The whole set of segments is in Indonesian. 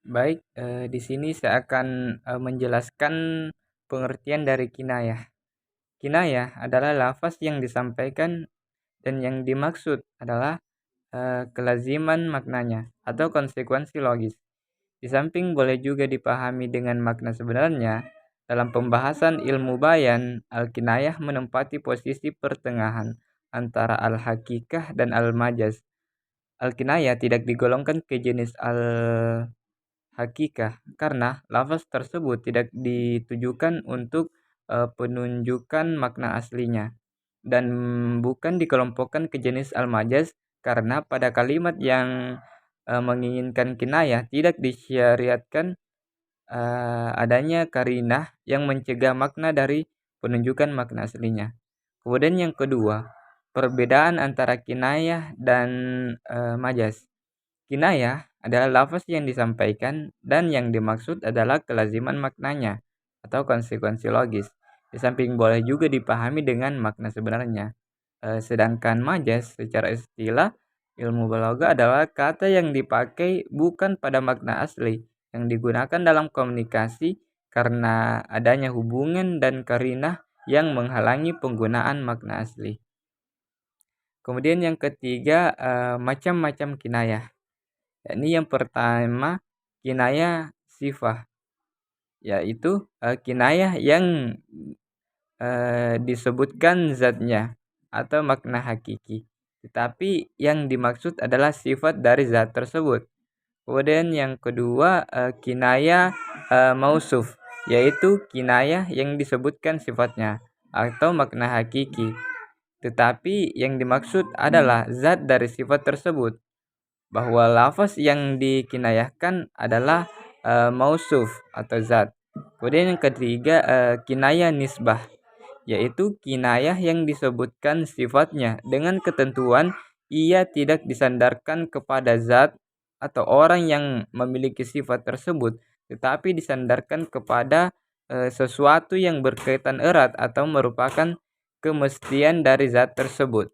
Baik, di sini saya akan menjelaskan pengertian dari kinayah. Kinayah adalah lafaz yang disampaikan dan yang dimaksud adalah kelaziman maknanya atau konsekuensi logis. Di samping boleh juga dipahami dengan makna sebenarnya, dalam pembahasan ilmu bayan, al-kinayah menempati posisi pertengahan antara al-hakikah dan al-majaz. Al-kinayah tidak digolongkan ke jenis al-hakikah karena lafaz tersebut tidak ditujukan untuk penunjukan makna aslinya, dan bukan dikelompokkan ke jenis al-majaz karena pada kalimat yang menginginkan kinayah tidak disyariatkan adanya karinah yang mencegah makna dari penunjukan makna aslinya. Kemudian yang kedua, perbedaan antara kinayah dan majaz. Kinayah adalah lafaz yang disampaikan dan yang dimaksud adalah kelaziman maknanya atau konsekuensi logis. Di samping boleh juga dipahami dengan makna sebenarnya. Sedangkan majaz secara istilah ilmu balaghah adalah kata yang dipakai bukan pada makna asli yang digunakan dalam komunikasi karena adanya hubungan dan karinah yang menghalangi penggunaan makna asli. Kemudian yang ketiga, macam-macam kinayah. Yakni yang pertama, kinayah sifah, yaitu kinayah yang disebutkan zatnya atau makna hakiki, tetapi yang dimaksud adalah sifat dari zat tersebut. Kemudian yang kedua, kinayah mausuf, yaitu kinayah yang disebutkan sifatnya atau makna hakiki, tetapi yang dimaksud adalah zat dari sifat tersebut, bahwa lafaz yang dikinayahkan adalah mausuf atau zat. Kemudian yang ketiga, kinayah nisbah, yaitu kinayah yang disebutkan sifatnya dengan ketentuan ia tidak disandarkan kepada zat atau orang yang memiliki sifat tersebut, tetapi disandarkan kepada sesuatu yang berkaitan erat atau merupakan kemestian dari zat tersebut.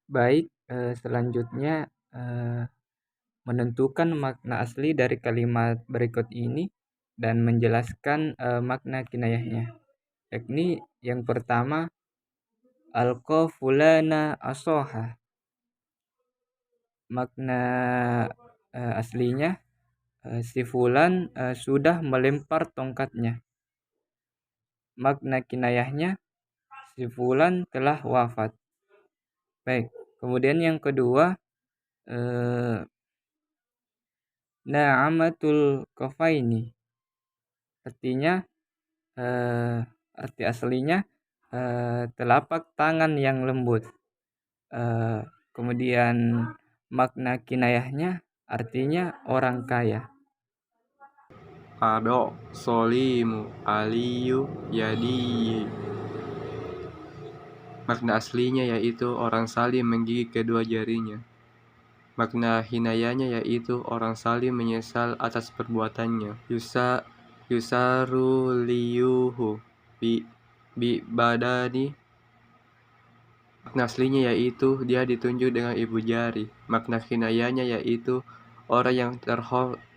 Baik, selanjutnya menentukan makna asli dari kalimat berikut ini dan menjelaskan makna kinayahnya. Yakni yang pertama, alqa fulana asoha. Makna aslinya, si fulan sudah melempar tongkatnya. Makna kinayahnya, si fulan telah wafat. Baik, kemudian yang kedua, na'amatul kafaini. Artinya, arti aslinya telapak tangan yang lembut. Kemudian makna kinayahnya artinya orang kaya. Ado solimu aliyu yadi. Makna aslinya yaitu orang saling menggigit kedua jarinya. Makna hinayanya yaitu orang saling menyesal atas perbuatannya. Yusaru liyuhu bi badani. Makna aslinya yaitu dia ditunjuk dengan ibu jari. Makna hinayanya yaitu orang yang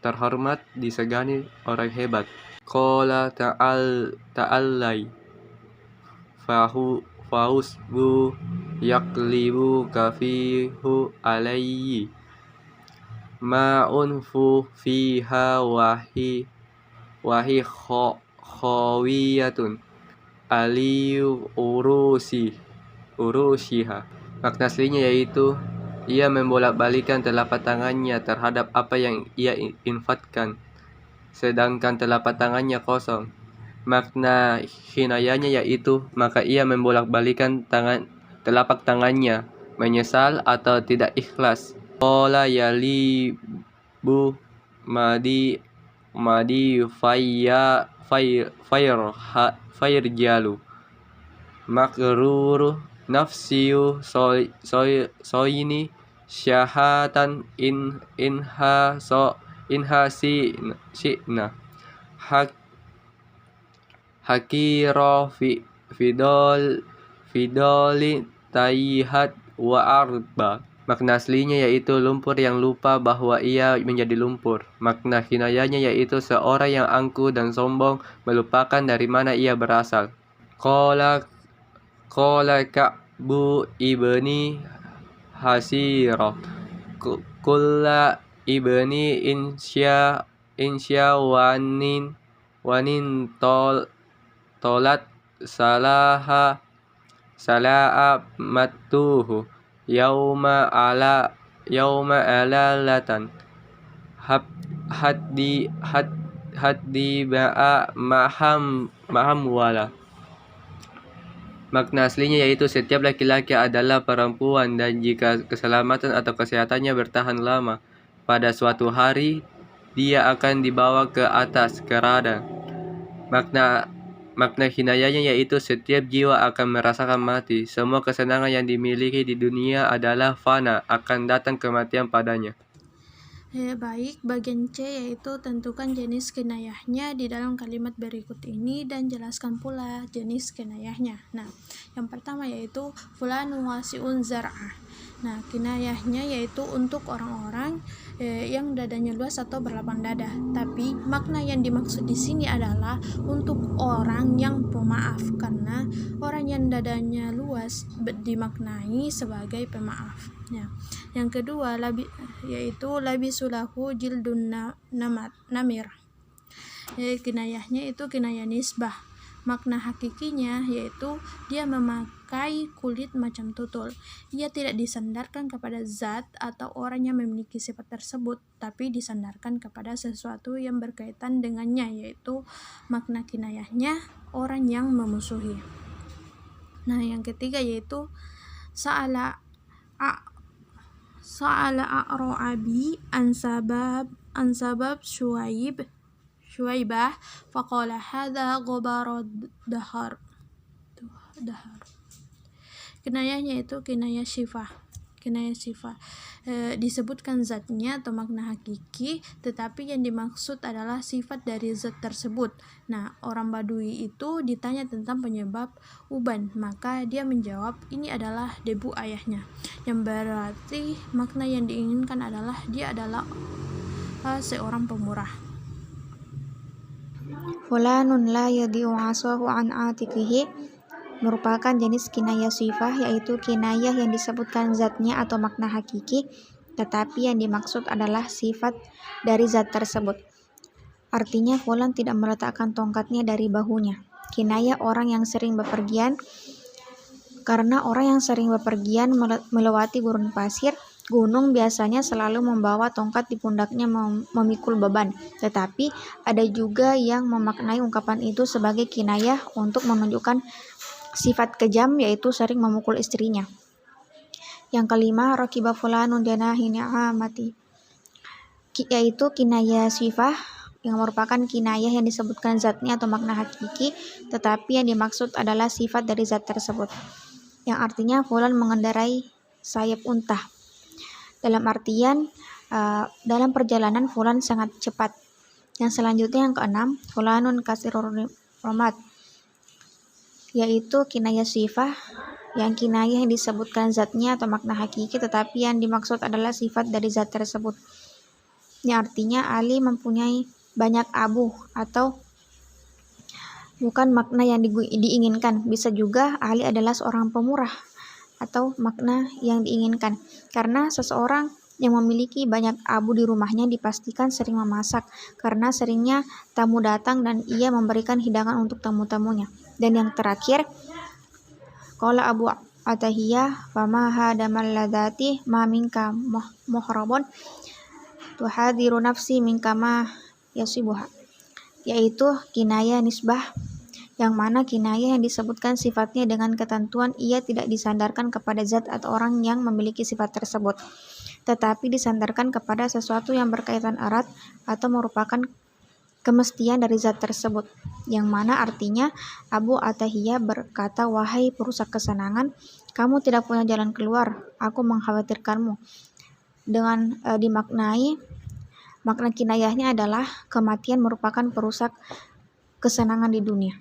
terhormat disegani orang hebat. Qala ta'allai fausbu yaklibu kafihu alayyi ma'unfu fiha wahi khawiyatun aliyu urushiha. Makna aslinya yaitu ia membolak-balikan telapak tangannya terhadap apa yang ia infakkan, sedangkan telapak tangannya kosong. Makna hinayanya yaitu maka ia membolak-balikan telapak tangannya, menyesal atau tidak ikhlas. Qala yalibu madi fayrjalu makruru nafsiyu soyini syahatan inha si'na hakiro fidoli taihat wa arba. Makna aslinya yaitu lumpur yang lupa bahwa ia menjadi lumpur. Makna kinayahnya yaitu seorang yang angkuh dan sombong, melupakan dari mana ia berasal. Qala Ka'bu ibni Hasirah kulla ibni insya wanin tolat sala'a matuhu yauma alalatan haddi ba'a maham wala. Makna aslinya yaitu setiap laki-laki adalah perempuan dan jika keselamatan atau kesehatannya bertahan lama, pada suatu hari dia akan dibawa ke atas kerada. Makna hinayanya yaitu setiap jiwa akan merasakan mati. Semua kesenangan yang dimiliki di dunia adalah fana, akan datang kematian padanya. Baik, bagian C yaitu tentukan jenis kinayahnya di dalam kalimat berikut ini dan jelaskan pula jenis kinayahnya. Nah, yang pertama yaitu fulanun wasi'un zar'ah. Nah, kinayahnya yaitu untuk orang-orang yang dadanya luas atau berlapang dada. Tapi makna yang dimaksud di sini adalah untuk orang yang pemaaf, karena orang yang dadanya luas dimaknai sebagai pemaaf. Ya. Yang kedua yaitu labisulahu jildun namir. Kinayahnya itu kinayah nisbah. Makna hakikinya yaitu dia memakai kulit macam tutul. Ia tidak disandarkan kepada zat atau orang yang memiliki sifat tersebut, tapi disandarkan kepada sesuatu yang berkaitan dengannya, yaitu makna kinayahnya orang yang memusuhi. Nah, yang ketiga yaitu sa'ala A'ra'abi ansabab Syuaibah faqala hadha ghabarud dahar. Kinayahnya itu kinayah sifah. Disebutkan zatnya atau makna hakiki, tetapi yang dimaksud adalah sifat dari zat tersebut. Nah, orang Badui itu ditanya tentang penyebab uban, maka dia menjawab ini adalah debu ayahnya, yang berarti makna yang diinginkan adalah dia adalah seorang pemurah. Fulanun la yadi'u asahu an atikihi merupakan jenis kinayah sifah, yaitu kinayah yang disebutkan zatnya atau makna hakiki, tetapi yang dimaksud adalah sifat dari zat tersebut. Artinya fulan tidak meletakkan tongkatnya dari bahunya. Kinayah orang yang sering bepergian, karena orang yang sering bepergian melewati gurun pasir, gunung biasanya selalu membawa tongkat di pundaknya memikul beban. Tetapi ada juga yang memaknai ungkapan itu sebagai kinayah untuk menunjukkan sifat kejam, yaitu sering memukul istrinya. Yang kelima, rakiba fulanun janahi ni'amati, yaitu kinayah sifah yang merupakan kinayah yang disebutkan zatnya atau makna hakiki, tetapi yang dimaksud adalah sifat dari zat tersebut, yang artinya fulan mengendarai sayap unta. Dalam artian dalam perjalanan fulan sangat cepat. Yang selanjutnya yang keenam, fulanun kasirur romat, yaitu kinayah sifah yang kinayah yang disebutkan zatnya atau makna hakiki, tetapi yang dimaksud adalah sifat dari zat tersebut, yang artinya Ali mempunyai banyak abu, atau bukan makna yang diinginkan. Bisa juga Ali adalah seorang pemurah atau makna yang diinginkan, karena seseorang yang memiliki banyak abu di rumahnya dipastikan sering memasak, karena seringnya tamu datang dan ia memberikan hidangan untuk tamu-tamunya. Dan yang terakhir, qala Abu Atahiyah fama hadamal ladati ma minka muhrabun tuhadiru nafsi minka ma yasibuha, yaitu kinayah nisbah, yang mana kinayah yang disebutkan sifatnya dengan ketentuan ia tidak disandarkan kepada zat atau orang yang memiliki sifat tersebut, tetapi disandarkan kepada sesuatu yang berkaitan erat atau merupakan kemestian dari zat tersebut, yang mana artinya Abu Atahiyah berkata, wahai perusak kesenangan, kamu tidak punya jalan keluar, aku mengkhawatirkanmu. Dengan dimaknai, makna kinayahnya adalah kematian merupakan perusak kesenangan di dunia.